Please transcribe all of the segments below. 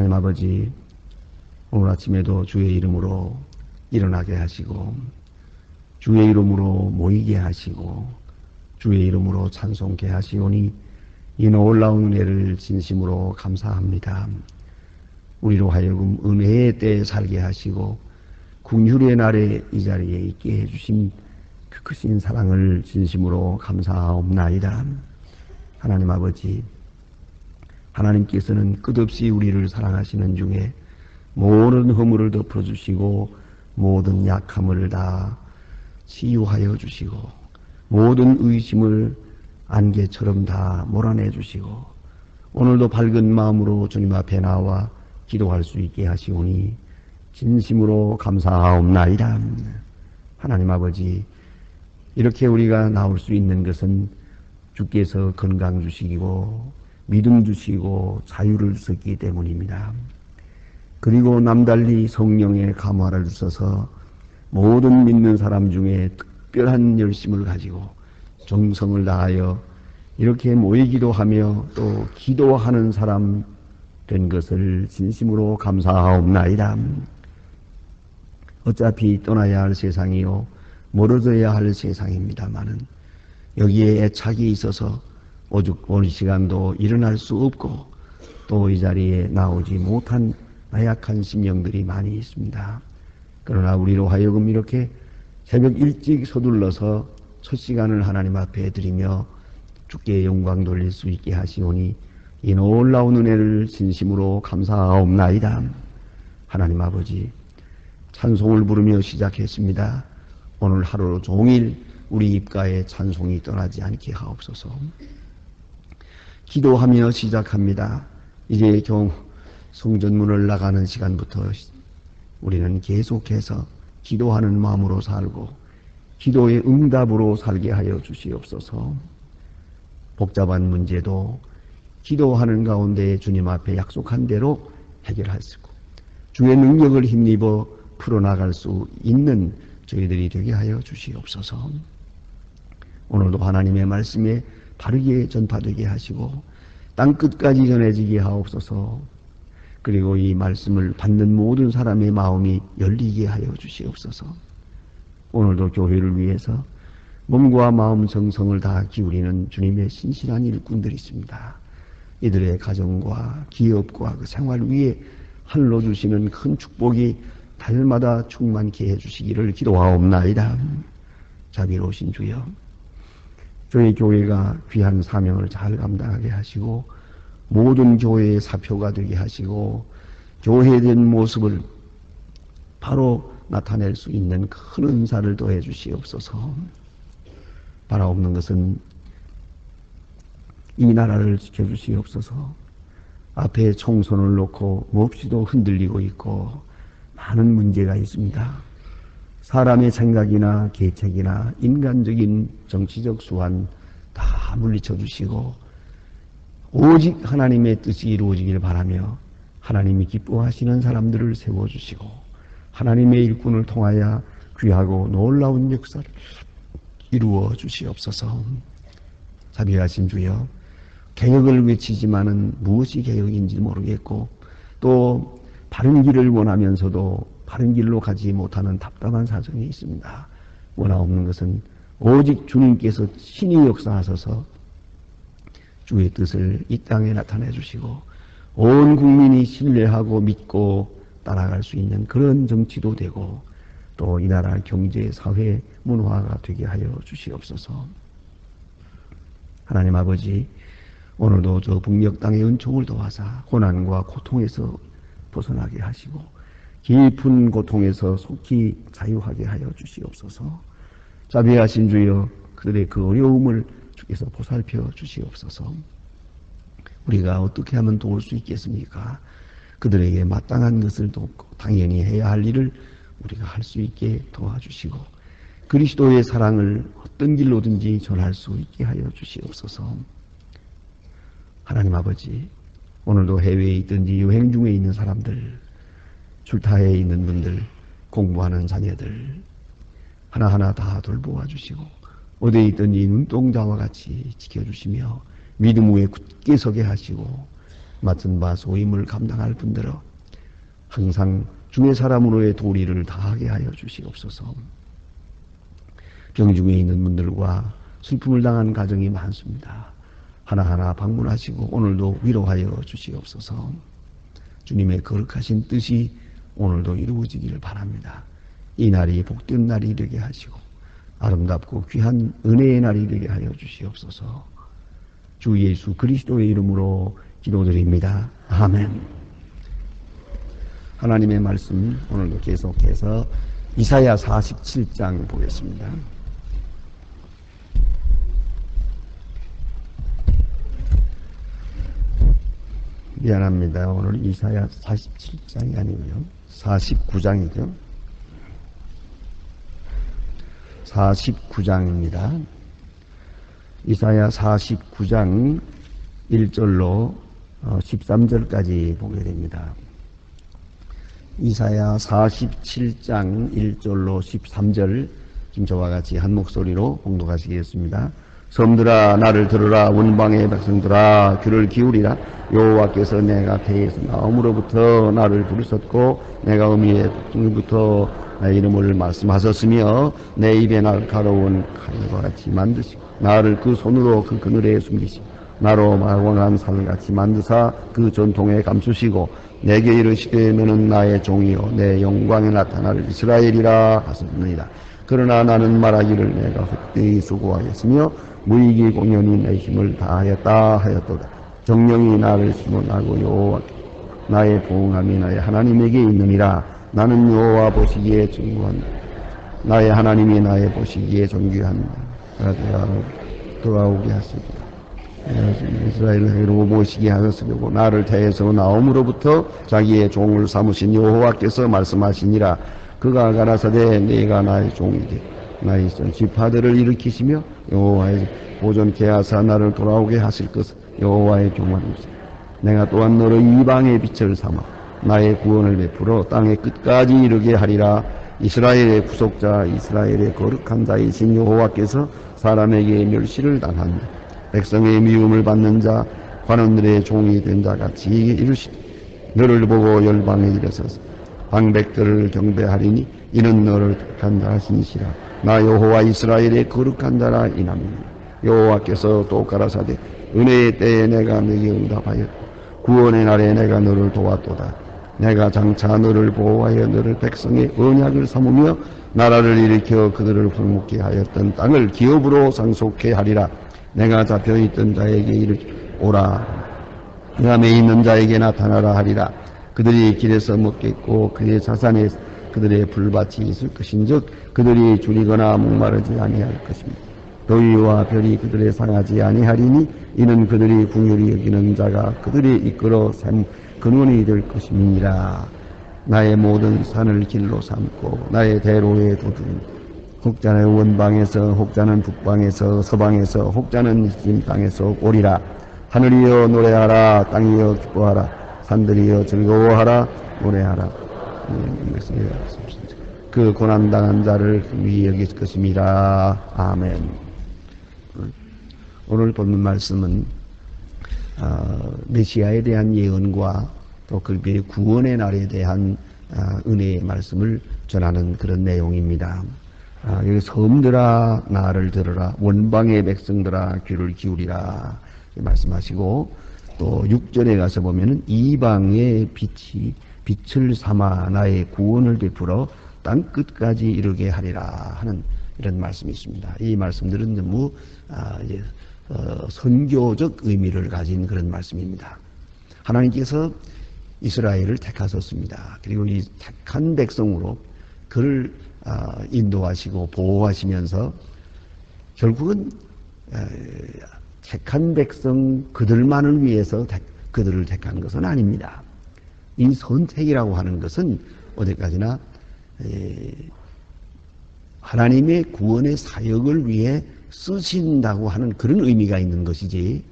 하나님 아버지, 오늘 아침에도 주의 이름으로 일어나게 하시고 주의 이름으로 모이게 하시고 주의 이름으로 찬송케 하시오니 이 놀라운 은혜를 진심으로 감사합니다. 우리로 하여금 은혜의 때에 살게 하시고 긍휼의 날에 이 자리에 있게 해주신 그 크신 사랑을 진심으로 감사하옵나이다. 하나님 아버지, 하나님께서는 끝없이 우리를 사랑하시는 중에 모든 허물을 덮어주시고 모든 약함을 다 치유하여 주시고 모든 의심을 안개처럼 다 몰아내 주시고 오늘도 밝은 마음으로 주님 앞에 나와 기도할 수 있게 하시오니 진심으로 감사하옵나이다. 하나님 아버지, 이렇게 우리가 나올 수 있는 것은 주께서 건강 주시고 믿음 주시고 자유를 주셨기 때문입니다. 그리고 남달리 성령의 감화를 주셔서 모든 믿는 사람 중에 특별한 열심을 가지고 정성을 다하여 이렇게 모이기도 하며 또 기도하는 사람 된 것을 진심으로 감사하옵나이다. 어차피 떠나야 할 세상이요 멀어져야 할 세상입니다마는 여기에 애착이 있어서 오죽 오늘 시간도 일어날 수 없고 또 이 자리에 나오지 못한 나약한 심령들이 많이 있습니다. 그러나 우리로 하여금 이렇게 새벽 일찍 서둘러서 첫 시간을 하나님 앞에 드리며 주께 영광 돌릴 수 있게 하시오니 이 놀라운 은혜를 진심으로 감사하옵나이다. 하나님 아버지, 찬송을 부르며 시작했습니다. 오늘 하루 종일 우리 입가에 찬송이 떠나지 않게 하옵소서. 기도하며 시작합니다. 이제 성전문을 나가는 시간부터 우리는 계속해서 기도하는 마음으로 살고 기도의 응답으로 살게 하여 주시옵소서. 복잡한 문제도 기도하는 가운데 주님 앞에 약속한 대로 해결할 수 있고 주의 능력을 힘입어 풀어나갈 수 있는 저희들이 되게 하여 주시옵소서. 오늘도 하나님의 말씀에 바르게 전파되게 하시고 땅끝까지 전해지게 하옵소서. 그리고 이 말씀을 받는 모든 사람의 마음이 열리게 하여 주시옵소서. 오늘도 교회를 위해서 몸과 마음 정성을 다 기울이는 주님의 신실한 일꾼들이 있습니다. 이들의 가정과 기업과 그 생활 위에 하늘로 주시는 큰 축복이 달마다 충만케 해주시기를 기도하옵나이다. 자비로우신 주여, 저희 교회가 귀한 사명을 잘 감당하게 하시고 모든 교회의 사표가 되게 하시고 교회된 모습을 바로 나타낼 수 있는 큰 은사를 더해 주시옵소서. 바라옵는 것은 이 나라를 지켜주시옵소서. 앞에 총선을 놓고 몹시도 흔들리고 있고 많은 문제가 있습니다. 사람의 생각이나 계책이나 인간적인 정치적 수완 다 물리쳐 주시고 오직 하나님의 뜻이 이루어지길 바라며 하나님이 기뻐하시는 사람들을 세워주시고 하나님의 일꾼을 통하여 귀하고 놀라운 역사를 이루어 주시옵소서. 자비하신 주여, 개혁을 외치지만은 무엇이 개혁인지 모르겠고 또 바른 길을 원하면서도 바른 길로 가지 못하는 답답한 사정이 있습니다. 원하옵는 것은 오직 주님께서 신이 역사하셔서 주의 뜻을 이 땅에 나타내 주시고 온 국민이 신뢰하고 믿고 따라갈 수 있는 그런 정치도 되고 또 이 나라 경제, 사회, 문화가 되게 하여 주시옵소서. 하나님 아버지, 오늘도 저 북녘 땅의 은총을 도와사 고난과 고통에서 벗어나게 하시고 깊은 고통에서 속히 자유하게 하여 주시옵소서. 자비하신 주여, 그들의 그 어려움을 주께서 보살펴 주시옵소서. 우리가 어떻게 하면 도울 수 있겠습니까? 그들에게 마땅한 것을 돕고 당연히 해야 할 일을 우리가 할 수 있게 도와주시고 그리스도의 사랑을 어떤 길로든지 전할 수 있게 하여 주시옵소서. 하나님 아버지, 오늘도 해외에 있든지 여행 중에 있는 사람들, 출타에 있는 분들, 공부하는 자녀들 하나하나 다 돌보아 주시고 어디에 있든지 눈동자와 같이 지켜주시며 믿음 위에 굳게 서게 하시고 맡은 바 소임을 감당할 분들어 항상 주의 사람으로의 도리를 다하게 하여 주시옵소서. 병중에 있는 분들과 슬픔을 당한 가정이 많습니다. 하나하나 방문하시고 오늘도 위로하여 주시옵소서. 주님의 거룩하신 뜻이 오늘도 이루어지기를 바랍니다. 이 날이 복된 날이 되게 하시고 아름답고 귀한 은혜의 날이 되게 하여 주시옵소서. 주 예수 그리스도의 이름으로 기도드립니다. 아멘. 하나님의 말씀 오늘도 계속해서 이사야 47장 보겠습니다. 미안합니다. 오늘 이사야 47장이 아니고요. 49장이죠. 49장입니다. 이사야 49장 1절로 13절까지 보게 됩니다. 이사야 47장 1절로 13절 지금 저와 같이 한 목소리로 봉독하시겠습니다. 섬들아 나를 들으라. 원방의 백성들아 귀를 기울이라. 여호와께서 내가 태에서 나옴으로부터 나를 부르셨고 내가 어미의 肚부터 내 이름을 말씀하셨으며 내 입에 날카로운 칼과 같이 만드시고 나를 그 손으로 그 그늘에 숨기시고 나로 마광한 살같이 만드사 그 전통에 감추시고 내게 이르시되 너는 나의 종이요 내 영광에 나타날 이스라엘이라 하셨느니라. 그러나 나는 말하기를 내가 헛되이 수고하였으며 무익이 공연히 내 힘을 다하였다 하였도다. 정령이 나를 심원하고 여호와 나의 보응함이 나의 하나님에게 있느니라. 나는 여호와 보시기에 증거한다. 나의 하나님이 나의 보시기에 존귀한다. 내가 돌아오게 하시고 이스라엘을 이루고 모시게 하셨으고 나를 태에서 나옴으로부터 자기의 종을 삼으신 여호와께서 말씀하시니라. 그가 가라사대 네가 나의 종이되 나의 지파들을 일으키시며 여호와의 보존케 하사 나를 돌아오게 하실 것을 여호와의 교만이시다. 내가 또한 너를 이방의 빛을 삼아 나의 구원을 베풀어 땅의 끝까지 이르게 하리라. 이스라엘의 구속자 이스라엘의 거룩한 자이신 여호와께서 사람에게 멸시를 당한 백성의 미움을 받는 자 관원들의 종이 된 자같이 이르시되 너를 보고 열방에 일어서서 방백들을 경배하리니 이는 너를 택한 자 하시니시라. 나 여호와 이스라엘의 거룩한 자라 이남이니 여호와께서 또 가라사대 은혜의 때에 내가 너에게 응답하였고 구원의 날에 내가 너를 도왔도다. 내가 장차 너를 보호하여 너를 백성의 언약을 삼으며 나라를 일으켜 그들을 황무케 하였던 땅을 기업으로 상속케 하리라. 내가 잡혀있던 자에게 이르오라. 그 암에 있는 자에게 나타나라 하리라. 그들이 길에서 먹겠고 그의 자산에 그들의 불밭이 있을 것인즉 그들이 줄이거나 목마르지 아니할 것입니다. 더위와 별이 그들의 상하지 아니하리니 이는 그들이 궁휼히 여기는 자가 그들이 이끌어 샘 근원이 될 것임이니라. 나의 모든 산을 길로 삼고 나의 대로에 두드린 혹자는 원방에서 혹자는 북방에서 서방에서 혹자는 진 땅에서 오리라. 하늘이여 노래하라. 땅이여 기뻐하라. 산들이여 즐거워하라. 노래하라. 그 고난당한 자를 위히 여길 것임이라. 아멘. 오늘 본문 말씀은 메시아에 대한 예언과 또 그의 구원의 날에 대한 은혜의 말씀을 전하는 그런 내용입니다. 여기 섬들아 나를 들으라. 원방의 백성들아 귀를 기울이라 말씀하시고 또 6절에 가서 보면은 이방의 빛을 삼아 나의 구원을 베풀어 땅 끝까지 이르게 하리라 하는 이런 말씀이 있습니다. 이 말씀들은 전부 선교적 의미를 가진 그런 말씀입니다. 하나님께서 이스라엘을 택하셨습니다. 그리고 이 택한 백성으로 그를 인도하시고 보호하시면서 결국은 택한 백성 그들만을 위해서 그들을 택한 것은 아닙니다. 이 선택이라고 하는 것은 어디까지나 하나님의 구원의 사역을 위해 쓰신다고 하는 그런 의미가 있는 것이지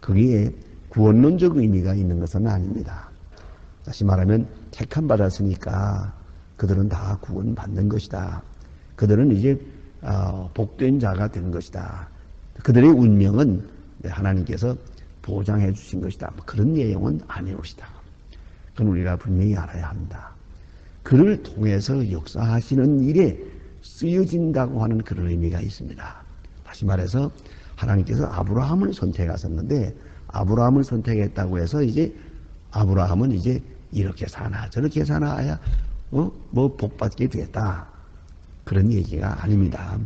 거기에 구원론적 의미가 있는 것은 아닙니다. 다시 말하면 택함 받았으니까 그들은 다 구원받는 것이다. 그들은 이제 복된 자가 된 것이다. 그들의 운명은 하나님께서 보장해 주신 것이다. 뭐 그런 내용은 아니옵시다. 그건 우리가 분명히 알아야 합니다. 그를 통해서 역사하시는 일에 쓰여진다고 하는 그런 의미가 있습니다. 다시 말해서 하나님께서 아브라함을 선택하셨는데 아브라함을 선택했다고 해서 이제 아브라함은 이제 이렇게 사나 저렇게 사나 아야 뭐 복받게 되겠다. 그런 얘기가 아닙니다.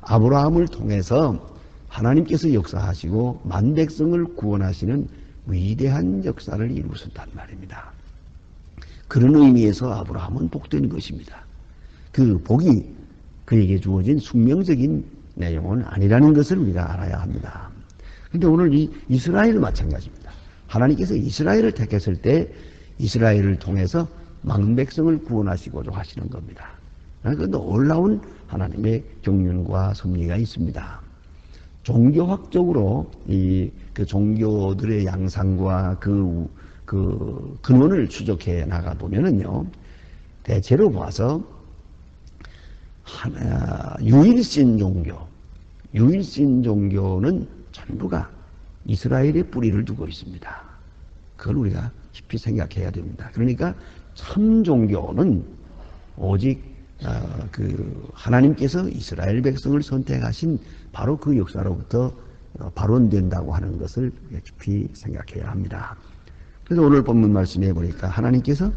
아브라함을 통해서 하나님께서 역사하시고 만백성을 구원하시는 위대한 역사를 이루셨단 말입니다. 그런 의미에서 아브라함은 복된 것입니다. 그 복이 그에게 주어진 숙명적인 내용은 아니라는 것을 우리가 알아야 합니다. 그런데 오늘 이 이스라엘은 마찬가지입니다. 하나님께서 이스라엘을 택했을 때 이스라엘을 통해서 만백성을 구원하시고자 하시는 겁니다. 그 놀라운 하나님의 경륜과 섭리가 있습니다. 종교학적으로 그 종교들의 양상과 그 근원을 추적해 나가 보면은요, 대체로 봐서 유일신 종교는 전부가 이스라엘의 뿌리를 두고 있습니다. 그걸 우리가 깊이 생각해야 됩니다. 그러니까 참 종교는 오직 그 하나님께서 이스라엘 백성을 선택하신 바로 그 역사로부터 발원된다고 하는 것을 깊이 생각해야 합니다. 그래서 오늘 본문 말씀해 보니까 하나님께서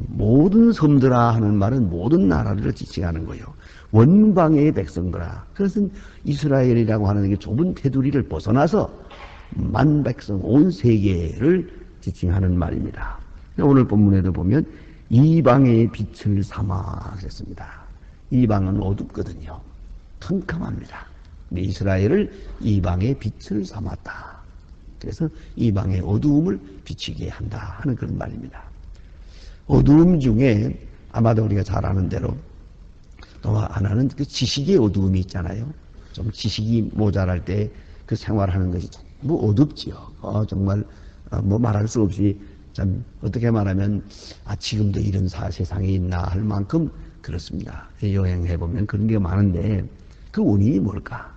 모든 섬들아 하는 말은 모든 나라를 지칭하는 거예요. 원방의 백성들아. 그것은 이스라엘이라고 하는 게 좁은 테두리를 벗어나서 만백성 온 세계를 지칭하는 말입니다. 오늘 본문에도 보면 이방의 빛을 삼아 그랬습니다. 이방은 어둡거든요. 캄캄합니다. 근데 이스라엘을 이방의 빛을 삼았다. 그래서 이방의 어두움을 비치게 한다 하는 그런 말입니다. 어두움 중에 아마도 우리가 잘 아는 대로 또 하나는 그 지식의 어두움이 있잖아요. 좀 지식이 모자랄 때 그 생활하는 것이 전부 어둡지요. 정말 뭐 말할 수 없이 참 어떻게 말하면 지금도 이런 세상이 있나 할 만큼 그렇습니다. 여행해 보면 그런 게 많은데 그 원인이 뭘까?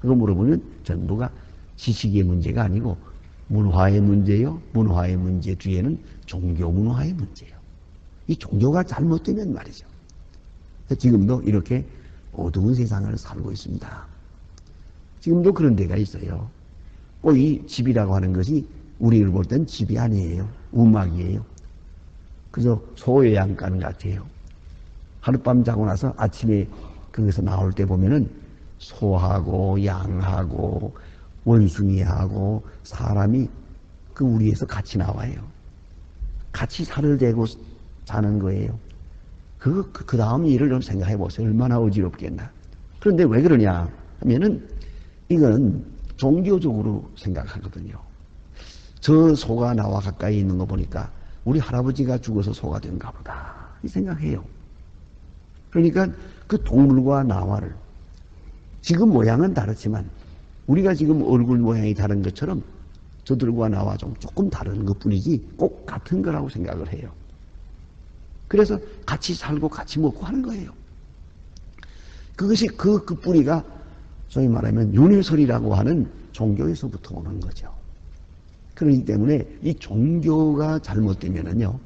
그거 물어보면 전부가 지식의 문제가 아니고 문화의 문제요. 문화의 문제 뒤에는 종교 문화의 문제예요. 이 종교가 잘못되면 말이죠. 지금도 이렇게 어두운 세상을 살고 있습니다. 지금도 그런 데가 있어요. 꼭 이 집이라고 하는 것이 우리를 볼 땐 집이 아니에요. 움막이에요. 그저 소요양간 같아요. 하룻밤 자고 나서 아침에 거기서 나올 때 보면은 소하고 양하고 원숭이하고 사람이 그 우리에서 같이 나와요. 같이 살을 대고 사는 거예요. 그 다음 일을 좀 생각해 보세요. 얼마나 어지럽겠나. 그런데 왜 그러냐 하면은 이건 종교적으로 생각하거든요. 저 소가 나와 가까이 있는 거 보니까 우리 할아버지가 죽어서 소가 된가 보다. 이 생각해요. 그러니까 그 동물과 나와를 지금 모양은 다르지만 우리가 지금 얼굴 모양이 다른 것처럼 저들과 나와 좀 조금 다른 것 뿐이지 꼭 같은 거라고 생각을 해요. 그래서 같이 살고 같이 먹고 하는 거예요. 그것이 그 뿌리가 소위 말하면 윤회설이라고 하는 종교에서부터 오는 거죠. 그렇기 때문에 이 종교가 잘못되면은요,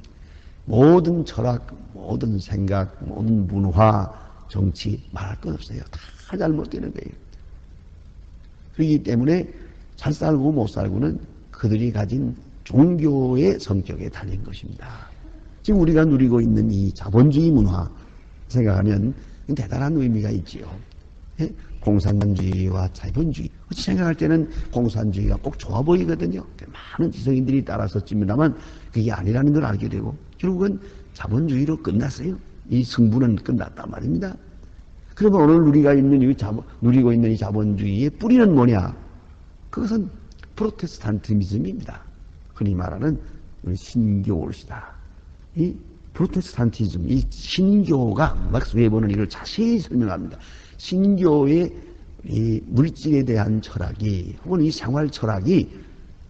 모든 철학, 모든 생각, 모든 문화, 정치 말할 것 없어요. 다 잘못되는 거예요. 그렇기 때문에 잘 살고 못 살고는 그들이 가진 종교의 성격에 달린 것입니다. 지금 우리가 누리고 있는 이 자본주의 문화 생각하면 대단한 의미가 있지요. 공산주의와 자본주의. 어찌 생각할 때는 공산주의가 꼭 좋아 보이거든요. 많은 지성인들이 따라섰습니다만 그게 아니라는 걸 알게 되고 결국은 자본주의로 끝났어요. 이 승부는 끝났단 말입니다. 그러면 오늘 우리가 누리고 있는 이 자본주의의 뿌리는 뭐냐? 그것은 프로테스탄티즘입니다. 흔히 말하는 신교올시다. 이 프로테스탄티즘, 이 신교가 막스 웨버는 이걸 자세히 설명합니다. 신교의 이 물질에 대한 철학이 혹은 이 생활 철학이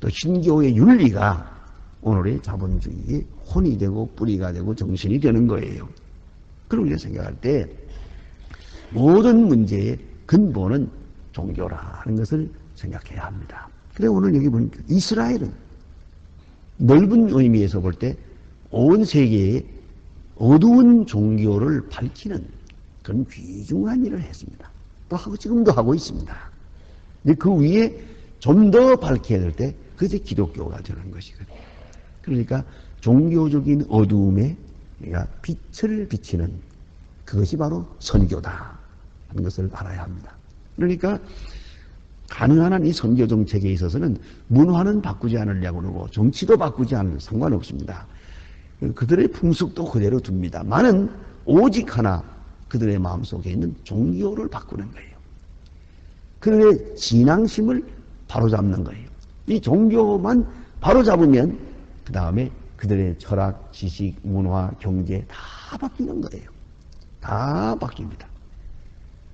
또 신교의 윤리가 오늘의 자본주의의 혼이 되고 뿌리가 되고 정신이 되는 거예요. 그렇게 생각할 때 모든 문제의 근본은 종교라는 것을 생각해야 합니다. 그래 오늘 여기 보니까 이스라엘은 넓은 의미에서 볼 때 온 세계에 어두운 종교를 밝히는 그런 귀중한 일을 했습니다. 또 하고 지금도 하고 있습니다. 근데 그 위에 좀 더 밝혀야 될 때 그것이 기독교가 되는 것이거든요. 그러니까 종교적인 어두움에 우리가 빛을 비치는 그것이 바로 선교다 하는 것을 알아야 합니다. 그러니까 가능한 한 이 선교 정책에 있어서는 문화는 바꾸지 않으려고 그러고 정치도 바꾸지 않으면 상관없습니다. 그들의 풍습도 그대로 둡니다만은 오직 하나 그들의 마음속에 있는 종교를 바꾸는 거예요. 그들의 신앙심을 바로잡는 거예요. 이 종교만 바로잡으면 그 다음에 그들의 철학, 지식, 문화, 경제 다 바뀌는 거예요. 다 바뀝니다.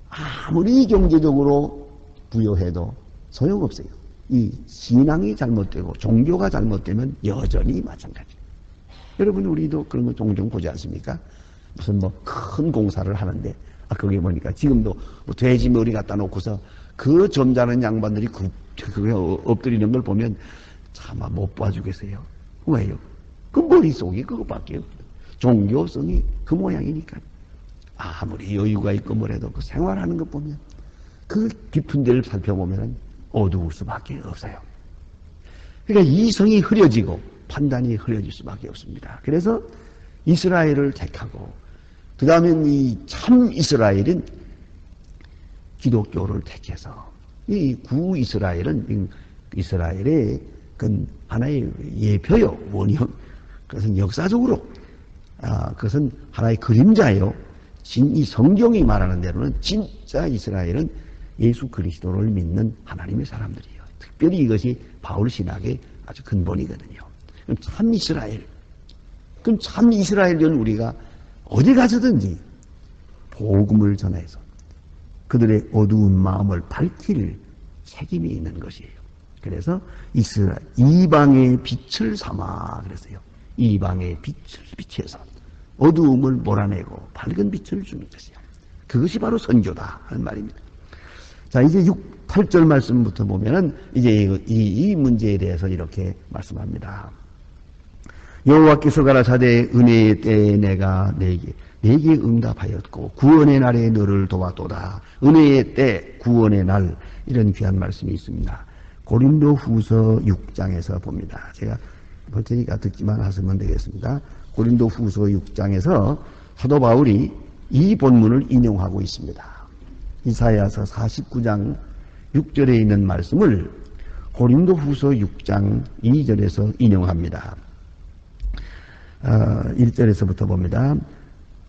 아무리 경제적으로 부여해도 소용없어요. 이 신앙이 잘못되고 종교가 잘못되면 여전히 마찬가지예요. 여러분 우리도 그런 거 종종 보지 않습니까? 무슨 뭐 큰 공사를 하는데 거기 보니까 지금도 뭐 돼지 머리 갖다 놓고서 그 점잖은 양반들이 그게 엎드리는 걸 보면 차마 못 봐주겠어요. 왜요? 그 머릿속이 그거밖에 없어요. 종교성이 그 모양이니까. 아무리 여유가 있고 뭐래도 그 생활하는 것 보면 그 깊은 데를 살펴보면 어두울 수밖에 없어요. 그러니까 이성이 흐려지고 판단이 흐려질 수밖에 없습니다. 그래서 이스라엘을 택하고 그 다음에 이 참 이스라엘은 기독교를 택해서 이 구 이스라엘은 이스라엘의 그 하나의 예표요, 원형. 그것은 역사적으로 그것은 하나의 그림자예요. 이 성경이 말하는 대로는 진짜 이스라엘은 예수 그리스도를 믿는 하나님의 사람들이에요. 특별히 이것이 바울 신학의 아주 근본이거든요. 참 이스라엘. 그럼 참 이스라엘은 우리가 어디 가서든지 복음을 전해서 그들의 어두운 마음을 밝힐 책임이 있는 것이에요. 그래서 이방의 빛을 삼아 그랬어요. 이방의 빛을 비춰서 어두움을 몰아내고 밝은 빛을 주는 것이요. 그것이 바로 선교다 하는 말입니다. 자, 이제 8절 말씀부터 보면은 이제 이 문제에 대해서 이렇게 말씀합니다. 여호와께서 가라사대 은혜의 때에 내가 내게 응답하였고 구원의 날에 너를 도왔도다. 은혜의 때, 구원의 날, 이런 귀한 말씀이 있습니다. 고린도 후서 6장에서 봅니다. 제가 볼 테니까 듣기만 하시면 되겠습니다. 고린도 후서 6장에서 사도 바울이 이 본문을 인용하고 있습니다. 이사야서 49장 6절에 있는 말씀을 고린도 후서 6장 2절에서 인용합니다. 1절에서부터 봅니다.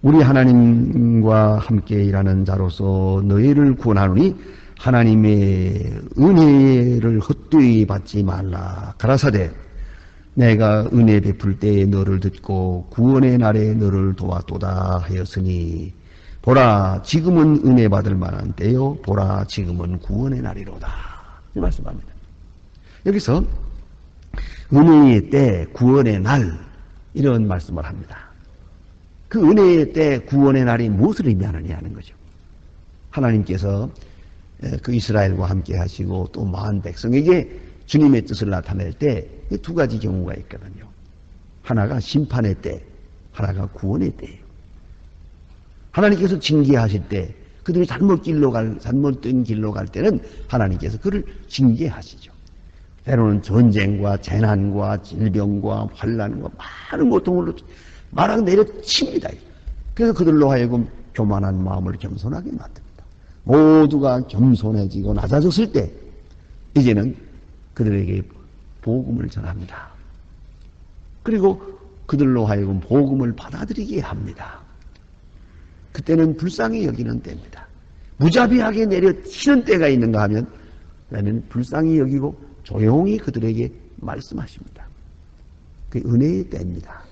우리 하나님과 함께 일하는 자로서 너희를 구원하노니 하나님의 은혜를 헛되이 받지 말라. 가라사대 내가 은혜 베풀 때에 너를 듣고 구원의 날에 너를 도왔도다 하였으니 보라 지금은 은혜 받을 만한 때요 보라 지금은 구원의 날이로다. 이 말씀합니다. 여기서 은혜의 때 구원의 날 이런 말씀을 합니다. 그 은혜의 때 구원의 날이 무엇을 의미하느냐 하는 거죠. 하나님께서 그 이스라엘과 함께 하시고 또 많은 백성에게 주님의 뜻을 나타낼 때 두 가지 경우가 있거든요. 하나가 심판의 때, 하나가 구원의 때예요. 하나님께서 징계하실 때 그들이 잘못된 길로 갈 때는 하나님께서 그를 징계하시죠. 때로는 전쟁과 재난과 질병과 환난과 많은 고통으로 마락 내려칩니다. 그래서 그들로 하여금 교만한 마음을 겸손하게 만듭니다. 모두가 겸손해지고 낮아졌을 때 이제는 그들에게 복음을 전합니다. 그리고 그들로 하여금 복음을 받아들이게 합니다. 그때는 불쌍히 여기는 때입니다. 무자비하게 내려치는 때가 있는가 하면 그러면 불쌍히 여기고 조용히 그들에게 말씀하십니다. 그게 은혜의 때입니다.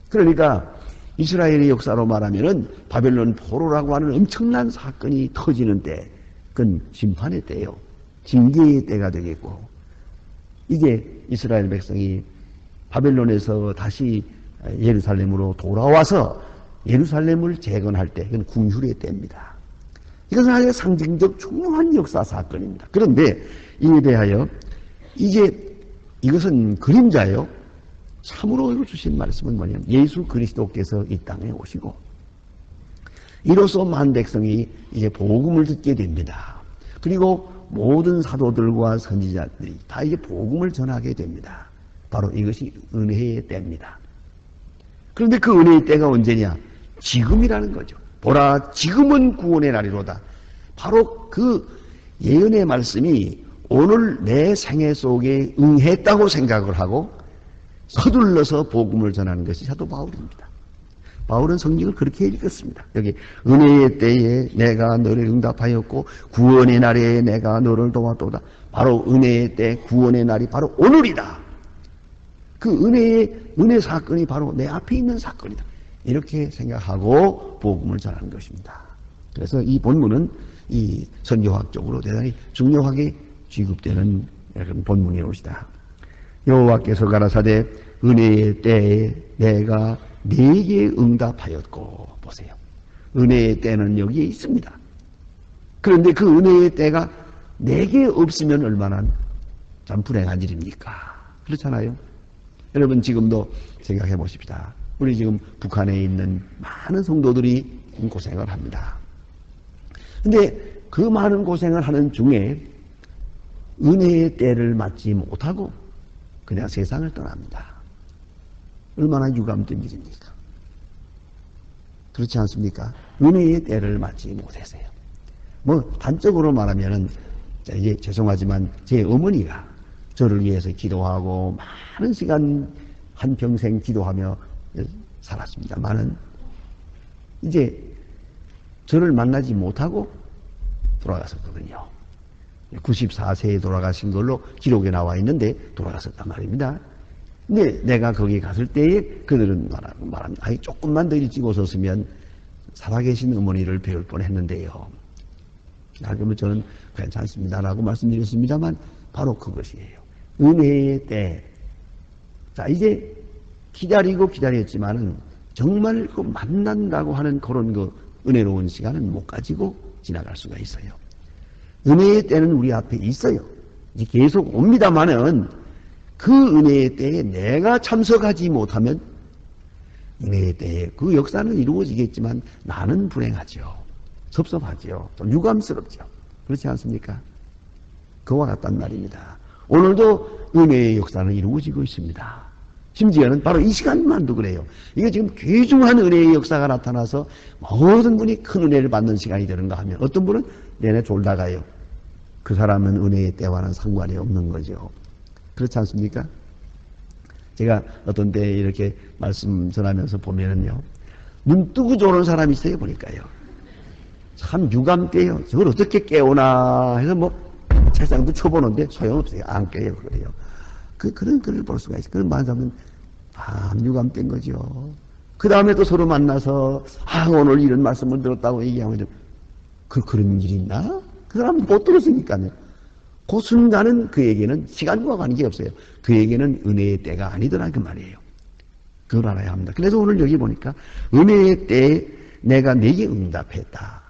그러니까 이스라엘의 역사로 말하면은 바벨론 포로라고 하는 엄청난 사건이 터지는 때, 그건 심판의 때요. 징계의 때가 되겠고, 이게 이스라엘 백성이 바벨론에서 다시 예루살렘으로 돌아와서 예루살렘을 재건할 때, 그건 궁휼의 때입니다. 이것은 아주 상징적 중요한 역사 사건입니다. 그런데 이에 대하여 이제 이것은 그림자예요. 참으로 주신 말씀은 뭐냐면 예수 그리스도께서 이 땅에 오시고 이로써 만 백성이 이제 복음을 듣게 됩니다. 그리고 모든 사도들과 선지자들이 다 이제 복음을 전하게 됩니다. 바로 이것이 은혜의 때입니다. 그런데 그 은혜의 때가 언제냐? 지금이라는 거죠. 보라, 지금은 구원의 날이로다. 바로 그 예언의 말씀이 오늘 내 생애 속에 응했다고 생각을 하고 서둘러서 복음을 전하는 것이 사도 바울입니다. 바울은 성경을 그렇게 읽었습니다. 여기 은혜의 때에 내가 너를 응답하였고 구원의 날에 내가 너를 도왔도다. 바로 은혜의 때, 구원의 날이 바로 오늘이다. 그 은혜 사건이 바로 내 앞에 있는 사건이다. 이렇게 생각하고 복음을 전하는 것입니다. 그래서 이 본문은 이 선교학적으로 대단히 중요하게 취급되는 그런 본문이옵니다. 여호와께서 가라사대 은혜의 때에 내가 네게 응답하였고. 보세요. 은혜의 때는 여기에 있습니다. 그런데 그 은혜의 때가 내게 없으면 얼마나 참 불행한 일입니까? 그렇잖아요. 여러분 지금도 생각해 보십시다. 우리 지금 북한에 있는 많은 성도들이 고생을 합니다. 근데 그 많은 고생을 하는 중에 은혜의 때를 맞지 못하고 그냥 세상을 떠납니다. 얼마나 유감된 일입니까? 그렇지 않습니까? 은혜의 때를 맞지 못했어요. 뭐 단적으로 말하면은 이제 죄송하지만 제 어머니가 저를 위해서 기도하고 많은 시간 한평생 기도하며 살았습니다만은 이제 저를 만나지 못하고 돌아갔었거든요. 94세에 돌아가신 걸로 기록에 나와 있는데 돌아갔었단 말입니다. 근데 내가 거기 갔을 때에 그들은 말합니다. 아니, 조금만 더 일찍 오셨으면 살아계신 어머니를 배울 뻔했는데요. 그러면 저는 괜찮습니다라고 말씀드렸습니다만 바로 그것이에요. 은혜의 때. 자, 이제 기다리고 기다렸지만은 정말 그 만난다고 하는 그런 그 은혜로운 시간은 못 가지고 지나갈 수가 있어요. 은혜의 때는 우리 앞에 있어요. 이제 계속 옵니다만은 그 은혜의 때에 내가 참석하지 못하면 은혜의 때에 그 역사는 이루어지겠지만 나는 불행하죠. 섭섭하죠. 또 유감스럽죠. 그렇지 않습니까? 그와 같단 말입니다. 오늘도 은혜의 역사는 이루어지고 있습니다. 심지어는 바로 이 시간만도 그래요. 이게 지금 귀중한 은혜의 역사가 나타나서 모든 분이 큰 은혜를 받는 시간이 되는가 하면 어떤 분은 내내 졸다가요. 그 사람은 은혜의 때와는 상관이 없는 거죠. 그렇지 않습니까? 제가 어떤 때 이렇게 말씀 전하면서 보면은요, 눈 뜨고 졸은 사람이 있어요, 보니까요. 참 유감돼요. 저걸 어떻게 깨우나 해서 뭐 책상도 쳐보는데 소용없어요. 안 깨요, 그래요. 그런 글을 볼 수가 있어요. 그런 만나면 유감된 거죠. 그 다음에 또 서로 만나서 오늘 이런 말씀을 들었다고 얘기하면 그런 일이 있나? 그 사람은 못 들었으니까요. 그 순간은 그에게는 시간과 관계없어요. 그에게는 은혜의 때가 아니더라 그 말이에요. 그걸 알아야 합니다. 그래서 오늘 여기 보니까 은혜의 때에 내가 네게 응답했다.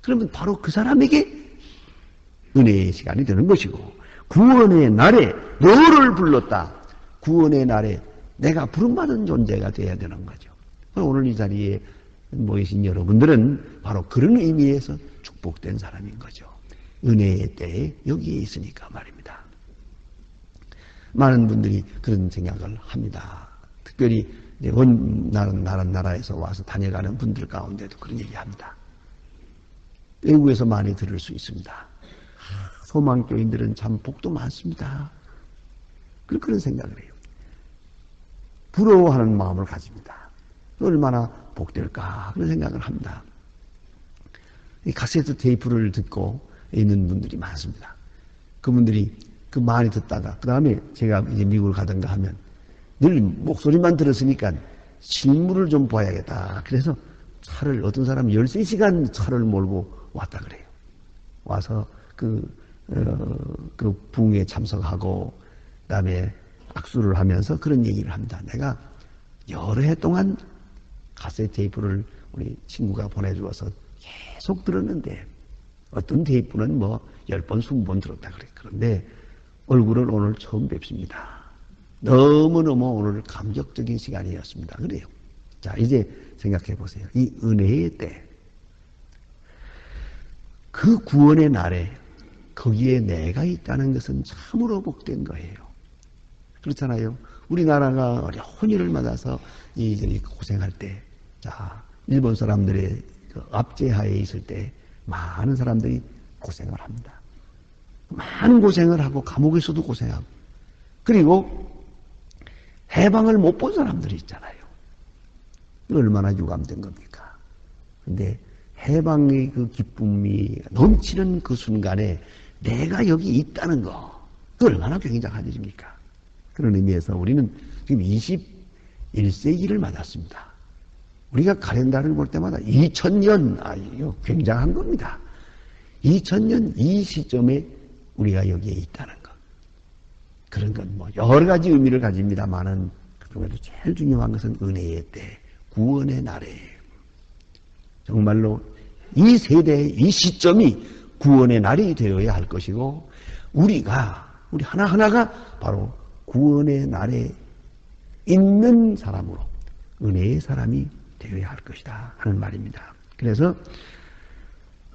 그러면 바로 그 사람에게 은혜의 시간이 되는 것이고 구원의 날에 너를 불렀다. 구원의 날에 내가 부름받은 존재가 되어야 되는 거죠. 오늘 이 자리에 모이신 여러분들은 바로 그런 의미에서 축복된 사람인 거죠. 은혜의 때에 여기에 있으니까 말입니다. 많은 분들이 그런 생각을 합니다. 특별히 다른 나라에서 와서 다녀가는 분들 가운데도 그런 얘기합니다. 외국에서 많이 들을 수 있습니다. 소망교인들은 참 복도 많습니다. 그런 생각을 해요. 부러워하는 마음을 가집니다. 얼마나 복될까 그런 생각을 합니다. 이 카세트 테이프를 듣고 있는 분들이 많습니다. 그분들이 그 많이 듣다가 그 다음에 제가 이제 미국을 가든가 하면 늘 목소리만 들었으니까 실물을 좀 봐야겠다. 그래서 어떤 사람은 13시간 차를 몰고 왔다 그래요. 와서 그 부흥에 참석하고 그 다음에 악수를 하면서 그런 얘기를 합니다. 내가 여러 해 동안 카세트 테이프를 우리 친구가 보내주어서 계속 들었는데 어떤 테이프는 뭐 10번, 20번 들었다 그래. 그런데 얼굴을 오늘 처음 뵙습니다. 너무너무 오늘 감격적인 시간이었습니다. 그래요. 자, 이제 생각해 보세요. 이 은혜의 때, 그 구원의 날에 거기에 내가 있다는 것은 참으로 복된 거예요. 그렇잖아요. 우리나라가 어려운 일을 맞아서 이리저리 고생할 때, 자, 일본 사람들의 그 압제하에 있을 때 많은 사람들이 고생을 합니다. 많은 고생을 하고 감옥에서도 고생하고, 그리고 해방을 못 본 사람들이 있잖아요. 얼마나 유감된 겁니까? 근데 해방의 그 기쁨이 넘치는 그 순간에 내가 여기 있다는 거, 그 얼마나 굉장한 일입니까? 그런 의미에서 우리는 지금 21세기를 맞았습니다. 우리가 카렌다를 볼 때마다 2000년, 이거 굉장한 겁니다. 2000년 이 시점에 우리가 여기에 있다는 것. 그런 건 뭐 여러 가지 의미를 가집니다만은 그중에도 제일 중요한 것은 은혜의 때, 구원의 날에 정말로 이 세대의 이 시점이 구원의 날이 되어야 할 것이고, 우리 하나하나가 바로 구원의 날에 있는 사람으로, 은혜의 사람이 되어야 할 것이다 하는 말입니다. 그래서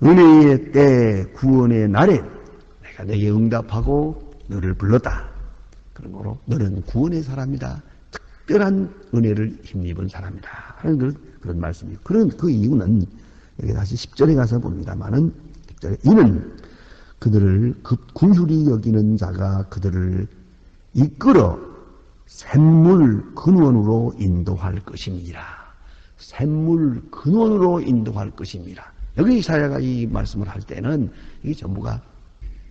은혜의 때, 구원의 날에 내가 너에게 응답하고 너를 불렀다. 그러므로 너는 구원의 사람이다. 특별한 은혜를 힘입은 사람이다 하는 그런 말씀이에요. 그 이유는 여기 다시 10절에 가서 봅니다만은 10절에 이는 그들을 긍휼히 여기는 자가 그들을 이끌어 샘물 근원으로 인도할 것입니다. 샘물 근원으로 인도할 것입니다. 여기 이사야가 이 말씀을 할 때는 이게 전부가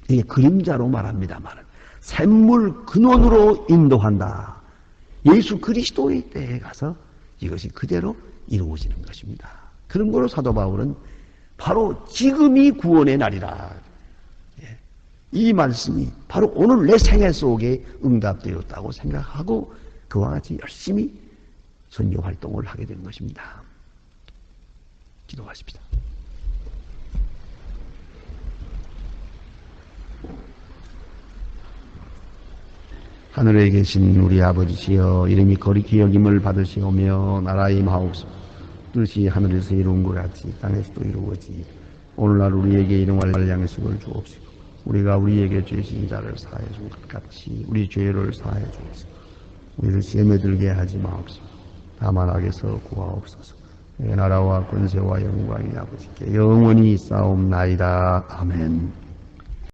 이게 그림자로 말합니다만 샘물 근원으로 인도한다. 예수 그리스도의 때에 가서 이것이 그대로 이루어지는 것입니다. 그런 거로 사도 바울은 바로 지금이 구원의 날이라. 이 말씀이 바로 오늘 내 생애 속에 응답되었다고 생각하고 그와 같이 열심히 선교 활동을 하게 된 것입니다. 기도하십시다. 하늘에 계신 우리 아버지시여, 이름이 거룩히 여김을 받으시오며 나라의 마옵소서. 뜻이 하늘에서 이룬 것 같이 땅에서도 이루어지이다. 오늘날 우리에게 일용할 양식을 주옵시고 우리가 우리에게 죄진 자를 사하여 준 것 같이 우리 죄를 사하여 주옵소서. 우리를 시험에 들게 하지 마옵소서. 다만 악에서 구하옵소서. 내 나라와 권세와 영광이 아버지께 영원히 있사옵나이다. 아멘.